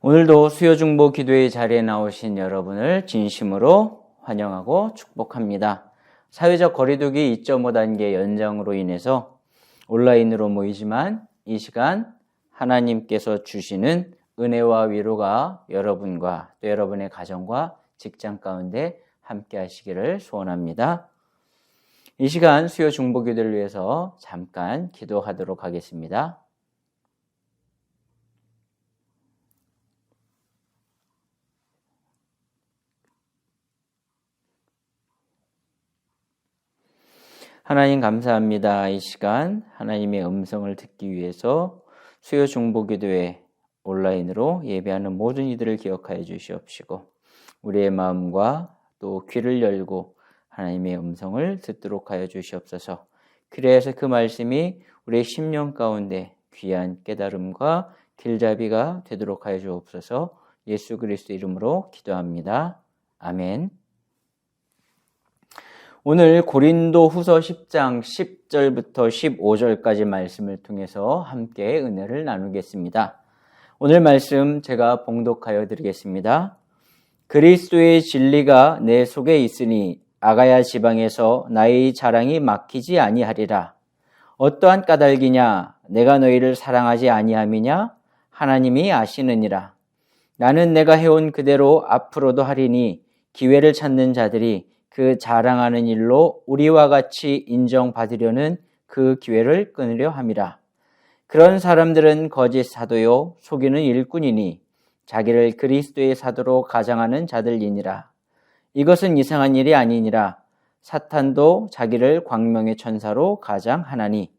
오늘도 수요중보 기도의 자리에 나오신 여러분을 진심으로 환영하고 축복합니다. 사회적 거리두기 2.5단계 연장으로 인해서 온라인으로 모이지만 이 시간 하나님께서 주시는 은혜와 위로가 여러분과 또 여러분의 가정과 직장 가운데 함께 하시기를 소원합니다. 이 시간 수요중보 기도를 위해서 잠깐 기도하도록 하겠습니다. 하나님 감사합니다. 이 시간 하나님의 음성을 듣기 위해서 수요 중보기도회 온라인으로 예배하는 모든 이들을 기억하여 주시옵시고 우리의 마음과 또 귀를 열고 하나님의 음성을 듣도록 하여 주시옵소서. 그래서 그 말씀이 우리의 심령 가운데 귀한 깨달음과 길잡이가 되도록 하여 주옵소서. 예수 그리스도 이름으로 기도합니다. 아멘. 오늘 고린도 후서 10장 10절부터 15절까지 말씀을 통해서 함께 은혜를 나누겠습니다. 오늘 말씀 제가 봉독하여 드리겠습니다. 그리스도의 진리가 내 속에 있으니 아가야 지방에서 나의 자랑이 막히지 아니하리라. 어떠한 까닭이냐? 내가 너희를 사랑하지 아니함이냐? 하나님이 아시느니라. 나는 내가 해온 그대로 앞으로도 하리니 기회를 찾는 자들이 그 자랑하는 일로 우리와 같이 인정받으려는 그 기회를 끊으려 함이라. 그런 사람들은 거짓 사도요 속이는 일꾼이니 자기를 그리스도의 사도로 가장하는 자들이니라. 이것은 이상한 일이 아니니라. 사탄도 자기를 광명의 천사로 가장하나니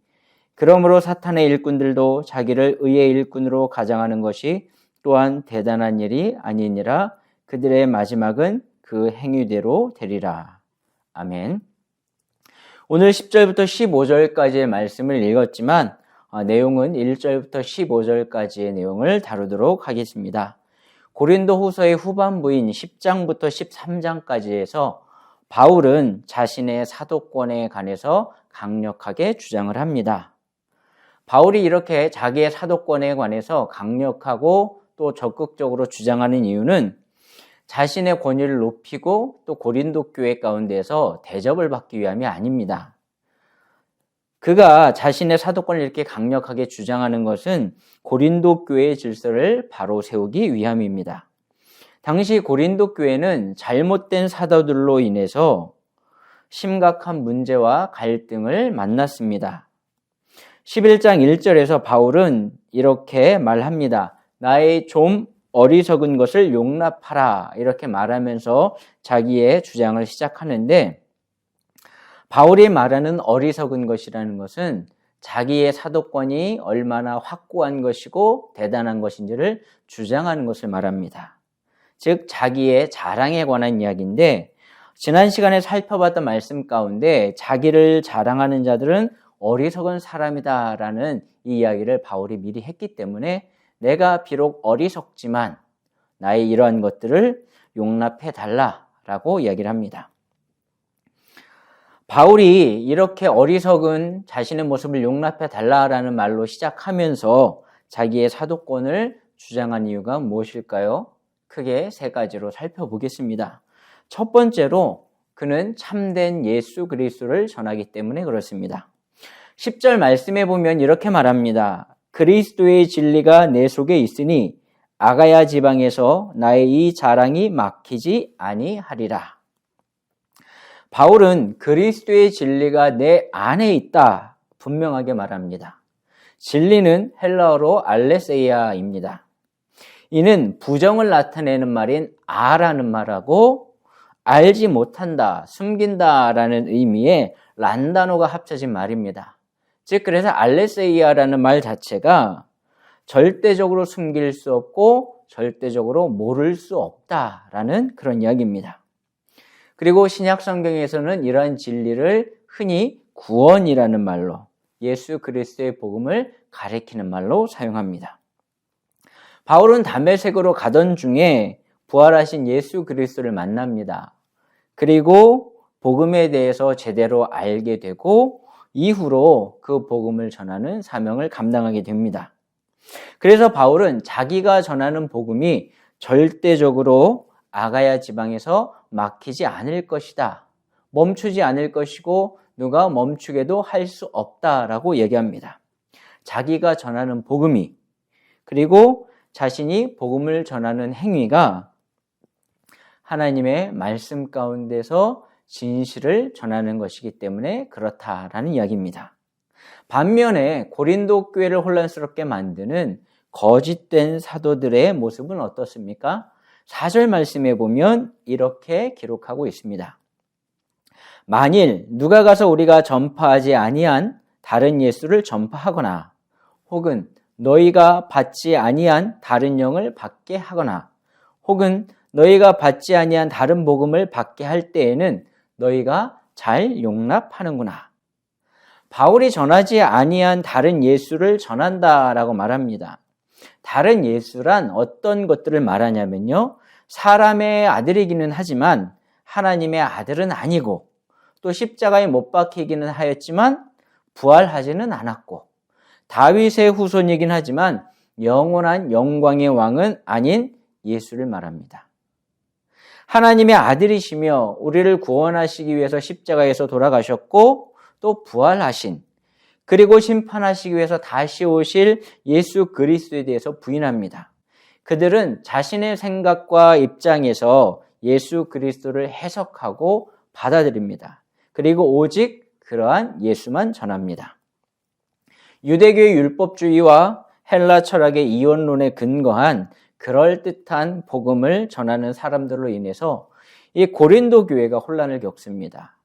그러므로 사탄의 일꾼들도 자기를 의의 일꾼으로 가장하는 것이 또한 대단한 일이 아니니라. 그들의 마지막은 그 행위대로 되리라. 아멘. 오늘 10절부터 15절까지의 말씀을 읽었지만 내용은 1절부터 15절까지의 내용을 다루도록 하겠습니다. 고린도 후서의 후반부인 10장부터 13장까지에서 바울은 자신의 사도권에 관해서 강력하게 주장을 합니다. 바울이 이렇게 자기의 사도권에 관해서 강력하고 또 적극적으로 주장하는 이유는 자신의 권위를 높이고 또 고린도 교회 가운데서 대접을 받기 위함이 아닙니다. 그가 자신의 사도권을 이렇게 강력하게 주장하는 것은 고린도 교회의 질서를 바로 세우기 위함입니다. 당시 고린도 교회는 잘못된 사도들로 인해서 심각한 문제와 갈등을 만났습니다. 11장 1절에서 바울은 이렇게 말합니다. 나의 좀 어리석은 것을 용납하라 이렇게 말하면서 자기의 주장을 시작하는데 바울이 말하는 어리석은 것이라는 것은 자기의 사도권이 얼마나 확고한 것이고 대단한 것인지를 주장하는 것을 말합니다. 즉 자기의 자랑에 관한 이야기인데 지난 시간에 살펴봤던 말씀 가운데 자기를 자랑하는 자들은 어리석은 사람이다라는 이 이야기를 바울이 미리 했기 때문에 내가 비록 어리석지만 나의 이러한 것들을 용납해 달라라고 이야기를 합니다. 바울이 이렇게 어리석은 자신의 모습을 용납해 달라라는 말로 시작하면서 자기의 사도권을 주장한 이유가 무엇일까요? 크게 세 가지로 살펴보겠습니다. 첫 번째로 그는 참된 예수 그리스도를 전하기 때문에 그렇습니다. 10절 말씀에 보면 이렇게 말합니다. 그리스도의 진리가 내 속에 있으니 아가야 지방에서 나의 이 자랑이 막히지 아니하리라. 바울은 그리스도의 진리가 내 안에 있다 분명하게 말합니다. 진리는 헬라어로 알레세이아입니다. 이는 부정을 나타내는 말인 아라는 말하고 알지 못한다, 숨긴다라는 의미의 란 단어가 합쳐진 말입니다. 즉 그래서 알레세이아라는 말 자체가 절대적으로 숨길 수 없고 절대적으로 모를 수 없다라는 그런 이야기입니다. 그리고 신약 성경에서는 이러한 진리를 흔히 구원이라는 말로 예수 그리스도의 복음을 가리키는 말로 사용합니다. 바울은 다메섹으로 가던 중에 부활하신 예수 그리스도를 만납니다. 그리고 복음에 대해서 제대로 알게 되고 이후로 그 복음을 전하는 사명을 감당하게 됩니다. 그래서 바울은 자기가 전하는 복음이 절대적으로 아가야 지방에서 막히지 않을 것이다. 멈추지 않을 것이고 누가 멈추게도 할 수 없다라고 얘기합니다. 자기가 전하는 복음이, 그리고 자신이 복음을 전하는 행위가 하나님의 말씀 가운데서 진실을 전하는 것이기 때문에 그렇다라는 이야기입니다. 반면에 고린도 교회를 혼란스럽게 만드는 거짓된 사도들의 모습은 어떻습니까? 4절 말씀에 보면 이렇게 기록하고 있습니다. 만일 누가 가서 우리가 전파하지 아니한 다른 예수를 전파하거나 혹은 너희가 받지 아니한 다른 영을 받게 하거나 혹은 너희가 받지 아니한 다른 복음을 받게 할 때에는 너희가 잘 용납하는구나. 바울이 전하지 아니한 다른 예수를 전한다라고 말합니다. 다른 예수란 어떤 것들을 말하냐면요, 사람의 아들이기는 하지만 하나님의 아들은 아니고 또 십자가에 못 박히기는 하였지만 부활하지는 않았고 다윗의 후손이긴 하지만 영원한 영광의 왕은 아닌 예수를 말합니다. 하나님의 아들이시며 우리를 구원하시기 위해서 십자가에서 돌아가셨고 또 부활하신, 그리고 심판하시기 위해서 다시 오실 예수 그리스도에 대해서 부인합니다. 그들은 자신의 생각과 입장에서 예수 그리스도를 해석하고 받아들입니다. 그리고 오직 그러한 예수만 전합니다. 유대교의 율법주의와 헬라 철학의 이원론에 근거한 그럴듯한 복음을 전하는 사람들로 인해서 이 고린도 교회가 혼란을 겪습니다.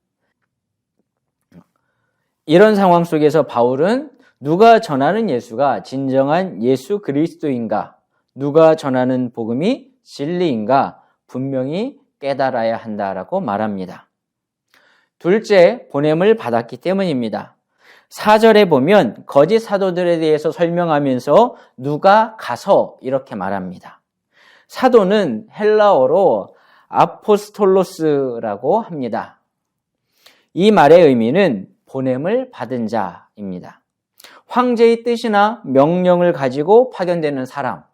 이런 상황 속에서 바울은 누가 전하는 예수가 진정한 예수 그리스도인가, 누가 전하는 복음이 진리인가 분명히 깨달아야 한다라고 말합니다. 둘째, 보냄을 받았기 때문입니다. 4절에 보면 거짓 사도들에 대해서 설명하면서 누가 가서 이렇게 말합니다. 사도는 헬라어로 아포스톨로스라고 합니다. 이 말의 의미는 보냄을 받은 자입니다. 황제의 뜻이나 명령을 가지고 파견되는 사람,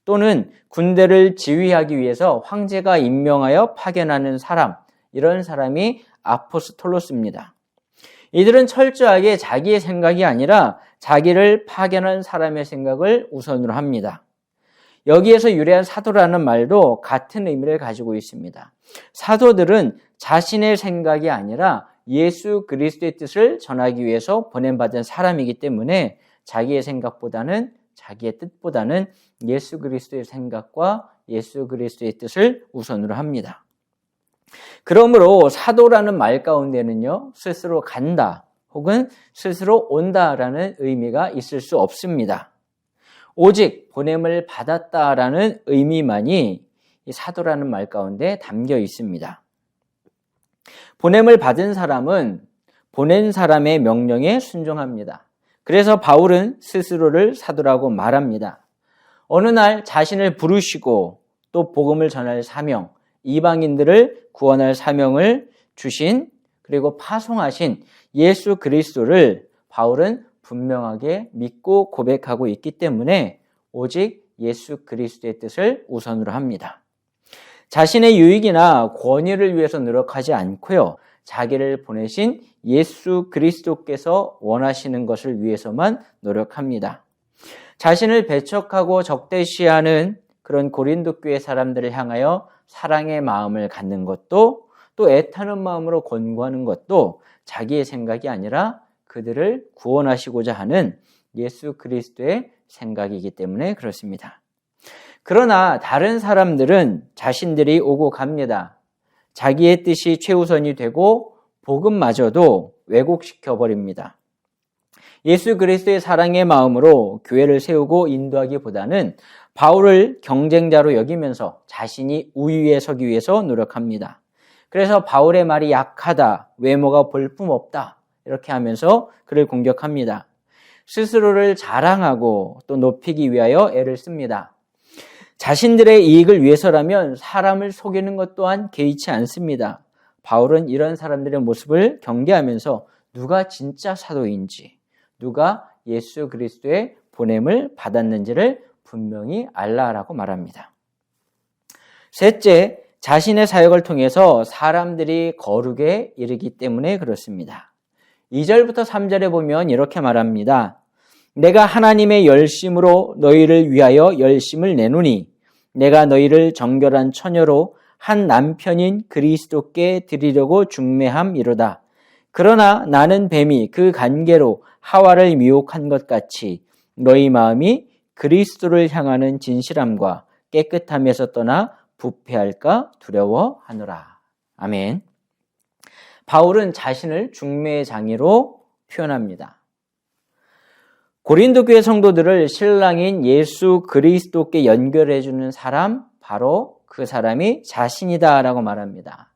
또는 군대를 지휘하기 위해서 황제가 임명하여 파견하는 사람, 이런 사람이 아포스톨로스입니다. 이들은 철저하게 자기의 생각이 아니라 자기를 파견한 사람의 생각을 우선으로 합니다. 여기에서 유래한 사도라는 말도 같은 의미를 가지고 있습니다. 사도들은 자신의 생각이 아니라 예수 그리스도의 뜻을 전하기 위해서 보냄받은 사람이기 때문에 자기의 생각보다는, 자기의 뜻보다는 예수 그리스도의 생각과 예수 그리스도의 뜻을 우선으로 합니다. 그러므로 사도라는 말 가운데는요, 스스로 간다 혹은 스스로 온다라는 의미가 있을 수 없습니다. 오직 보냄을 받았다라는 의미만이 이 사도라는 말 가운데 담겨 있습니다. 보냄을 받은 사람은 보낸 사람의 명령에 순종합니다. 그래서 바울은 스스로를 사도라고 말합니다. 어느 날 자신을 부르시고 또 복음을 전할 사명, 이방인들을 구원할 사명을 주신, 그리고 파송하신 예수 그리스도를 바울은 분명하게 믿고 고백하고 있기 때문에 오직 예수 그리스도의 뜻을 우선으로 합니다. 자신의 유익이나 권위를 위해서 노력하지 않고요, 자기를 보내신 예수 그리스도께서 원하시는 것을 위해서만 노력합니다. 자신을 배척하고 적대시하는 그런 고린도 교회 사람들을 향하여 사랑의 마음을 갖는 것도, 또 애타는 마음으로 권고하는 것도 자기의 생각이 아니라 그들을 구원하시고자 하는 예수 그리스도의 생각이기 때문에 그렇습니다. 그러나 다른 사람들은 자신들이 오고 갑니다. 자기의 뜻이 최우선이 되고 복음마저도 왜곡시켜 버립니다. 예수 그리스도의 사랑의 마음으로 교회를 세우고 인도하기보다는 바울을 경쟁자로 여기면서 자신이 우위에 서기 위해서 노력합니다. 그래서 바울의 말이 약하다, 외모가 볼품없다, 이렇게 하면서 그를 공격합니다. 스스로를 자랑하고 또 높이기 위하여 애를 씁니다. 자신들의 이익을 위해서라면 사람을 속이는 것 또한 개의치 않습니다. 바울은 이런 사람들의 모습을 경계하면서 누가 진짜 사도인지, 누가 예수 그리스도의 보냄을 받았는지를 분명히 알라라고 말합니다. 셋째, 자신의 사역을 통해서 사람들이 거룩에 이르기 때문에 그렇습니다. 2절부터 3절에 보면 이렇게 말합니다. 내가 하나님의 열심으로 너희를 위하여 열심을 내노니 내가 너희를 정결한 처녀로 한 남편인 그리스도께 드리려고 중매함이로다. 그러나 나는 뱀이 그 간계로 하와를 미혹한 것 같이 너희 마음이 그리스도를 향하는 진실함과 깨끗함에서 떠나 부패할까 두려워하노라. 아멘. 바울은 자신을 중매의 장애로 표현합니다. 고린도 교회 성도들을 신랑인 예수 그리스도께 연결해 주는 사람, 바로 그 사람이 자신이다라고 말합니다.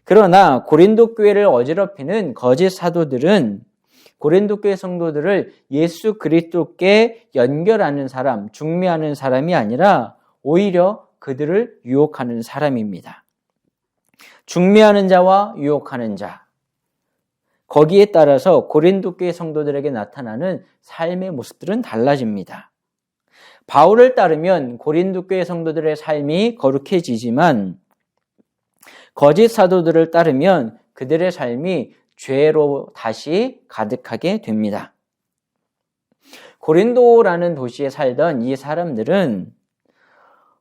그러나 고린도 교회를 어지럽히는 거짓 사도들은 고린도 교회 성도들을 예수 그리스도께 연결하는 사람, 중매하는 사람이 아니라 오히려 그들을 유혹하는 사람입니다. 중매하는 자와 유혹하는 자, 거기에 따라서 고린도 교회 성도들에게 나타나는 삶의 모습들은 달라집니다. 바울을 따르면 고린도 교회 성도들의 삶이 거룩해지지만 거짓 사도들을 따르면 그들의 삶이 죄로 다시 가득하게 됩니다. 고린도라는 도시에 살던 이 사람들은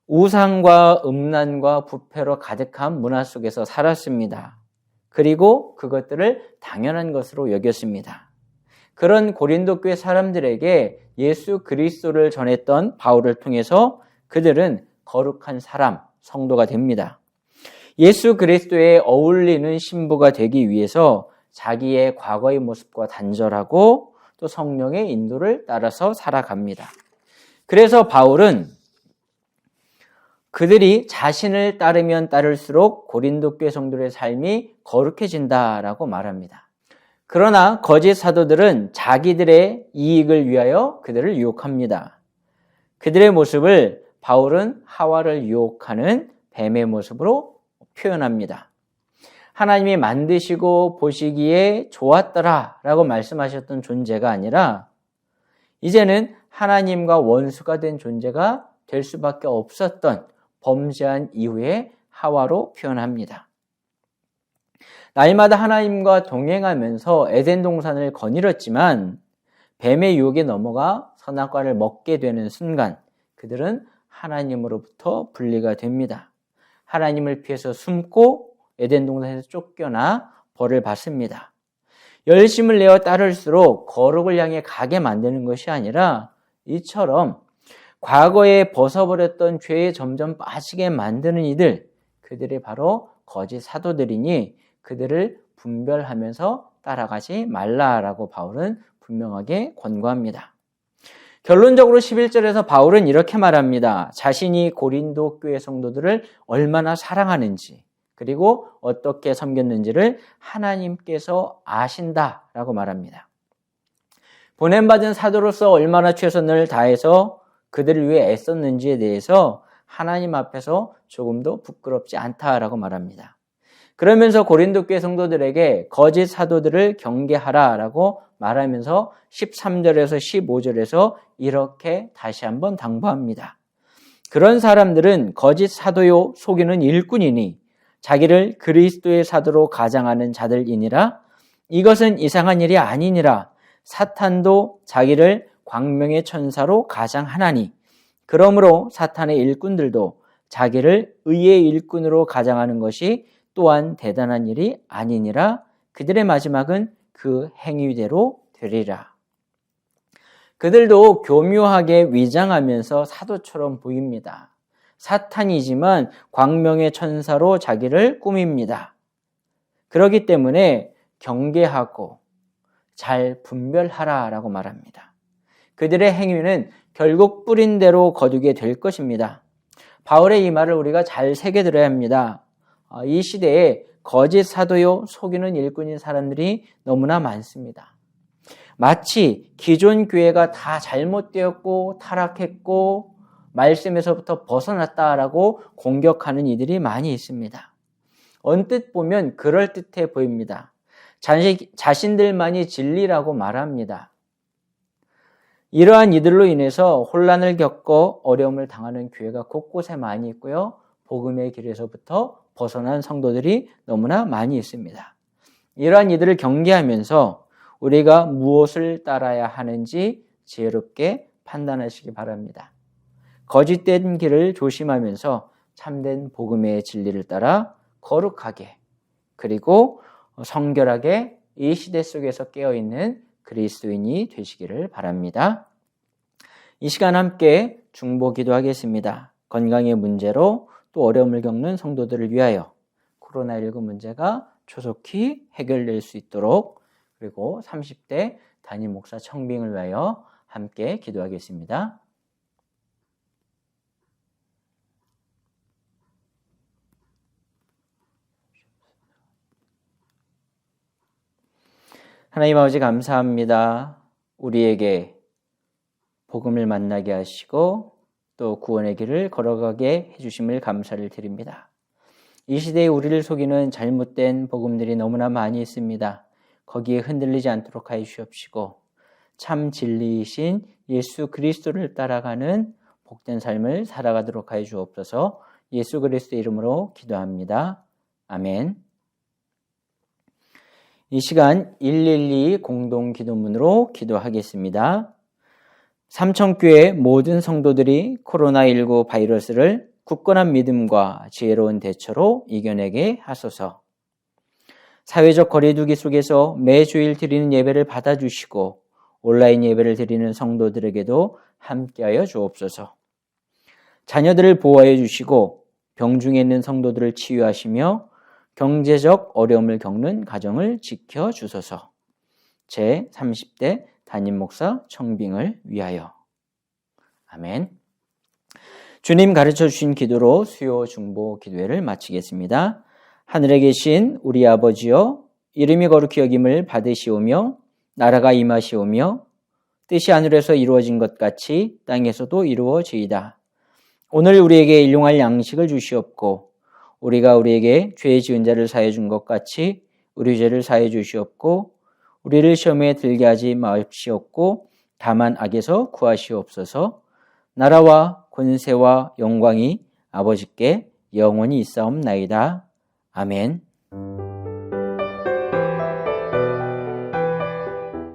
우상과 음란과 부패로 가득한 문화 속에서 살았습니다. 그리고 그것들을 당연한 것으로 여겼습니다. 그런 고린도 교회 사람들에게 예수 그리스도를 전했던 바울을 통해서 그들은 거룩한 사람, 성도가 됩니다. 예수 그리스도에 어울리는 신부가 되기 위해서 자기의 과거의 모습과 단절하고 또 성령의 인도를 따라서 살아갑니다. 그래서 바울은 그들이 자신을 따르면 따를수록 고린도 교회 성도들의 삶이 거룩해진다라고 말합니다. 그러나 거짓 사도들은 자기들의 이익을 위하여 그들을 유혹합니다. 그들의 모습을 바울은 하와를 유혹하는 뱀의 모습으로 표현합니다. 하나님이 만드시고 보시기에 좋았더라라고 말씀하셨던 존재가 아니라 이제는 하나님과 원수가 된 존재가 될 수밖에 없었던 범죄한 이후에 하와로 표현합니다. 날마다 하나님과 동행하면서 에덴 동산을 거닐었지만 뱀의 유혹에 넘어가 선악과를 먹게 되는 순간 그들은 하나님으로부터 분리가 됩니다. 하나님을 피해서 숨고 에덴 동산에서 쫓겨나 벌을 받습니다. 열심을 내어 따를수록 거룩을 향해 가게 만드는 것이 아니라 이처럼 과거에 벗어버렸던 죄에 점점 빠지게 만드는 이들, 그들이 바로 거짓 사도들이니 그들을 분별하면서 따라가지 말라라고 바울은 분명하게 권고합니다. 결론적으로 11절에서 바울은 이렇게 말합니다. 자신이 고린도 교회 성도들을 얼마나 사랑하는지 그리고 어떻게 섬겼는지를 하나님께서 아신다라고 말합니다. 보냄받은 사도로서 얼마나 최선을 다해서 그들을 위해 애썼는지에 대해서 하나님 앞에서 조금도 부끄럽지 않다라고 말합니다. 그러면서 고린도 교회 성도들에게 거짓 사도들을 경계하라라고 말하면서 13절에서 15절에서 이렇게 다시 한번 당부합니다. 그런 사람들은 거짓 사도요 속이는 일꾼이니 자기를 그리스도의 사도로 가장하는 자들이니라. 이것은 이상한 일이 아니니라. 사탄도 자기를 광명의 천사로 가장하나니 그러므로 사탄의 일꾼들도 자기를 의의 일꾼으로 가장하는 것이 또한 대단한 일이 아니니라. 그들의 마지막은 그 행위대로 되리라. 그들도 교묘하게 위장하면서 사도처럼 보입니다. 사탄이지만 광명의 천사로 자기를 꾸밉니다. 그렇기 때문에 경계하고 잘 분별하라라고 말합니다. 그들의 행위는 결국 뿌린 대로 거두게 될 것입니다. 바울의 이 말을 우리가 잘 새겨들어야 합니다. 이 시대에 거짓 사도요 속이는 일꾼인 사람들이 너무나 많습니다. 마치 기존 교회가 다 잘못되었고 타락했고 말씀에서부터 벗어났다라고 공격하는 이들이 많이 있습니다. 언뜻 보면 그럴듯해 보입니다. 자신들만이 진리라고 말합니다. 이러한 이들로 인해서 혼란을 겪고 어려움을 당하는 교회가 곳곳에 많이 있고요. 복음의 길에서부터 벗어난 성도들이 너무나 많이 있습니다. 이러한 이들을 경계하면서 우리가 무엇을 따라야 하는지 지혜롭게 판단하시기 바랍니다. 거짓된 길을 조심하면서 참된 복음의 진리를 따라 거룩하게 그리고 성결하게 이 시대 속에서 깨어있는 그리스도인이 되시기를 바랍니다. 이 시간 함께 중보 기도하겠습니다. 건강의 문제로 또 어려움을 겪는 성도들을 위하여 코로나19 문제가 조속히 해결될 수 있도록 그리고 30대 담임 목사 청빙을 위하여 함께 기도하겠습니다. 하나님 아버지 감사합니다. 우리에게 복음을 만나게 하시고 또 구원의 길을 걸어가게 해주심을 감사를 드립니다. 이 시대에 우리를 속이는 잘못된 복음들이 너무나 많이 있습니다. 거기에 흔들리지 않도록 하여 주시옵시고 참 진리이신 예수 그리스도를 따라가는 복된 삶을 살아가도록 하여 주옵소서. 예수 그리스도의 이름으로 기도합니다. 아멘. 이 시간 112 공동기도문으로 기도하겠습니다. 삼천교회 모든 성도들이 코로나19 바이러스를 굳건한 믿음과 지혜로운 대처로 이겨내게 하소서. 사회적 거리두기 속에서 매주일 드리는 예배를 받아주시고 온라인 예배를 드리는 성도들에게도 함께하여 주옵소서. 자녀들을 보호해 주시고 병중에 있는 성도들을 치유하시며 경제적 어려움을 겪는 가정을 지켜주소서. 제 30대 담임 목사 청빙을 위하여. 아멘. 주님 가르쳐 주신 기도로 수요 중보 기도회를 마치겠습니다. 하늘에 계신 우리 아버지여, 이름이 거룩히 여김을 받으시오며 나라가 임하시오며 뜻이 하늘에서 이루어진 것 같이 땅에서도 이루어지이다. 오늘 우리에게 일용할 양식을 주시옵고 우리가 우리에게 죄 지은 자를 사해 준 것 같이 우리 죄를 사해 주시옵고 우리를 시험에 들게 하지 마옵시옵고 다만 악에서 구하시옵소서. 나라와 권세와 영광이 아버지께 영원히 있사옵나이다. 아멘.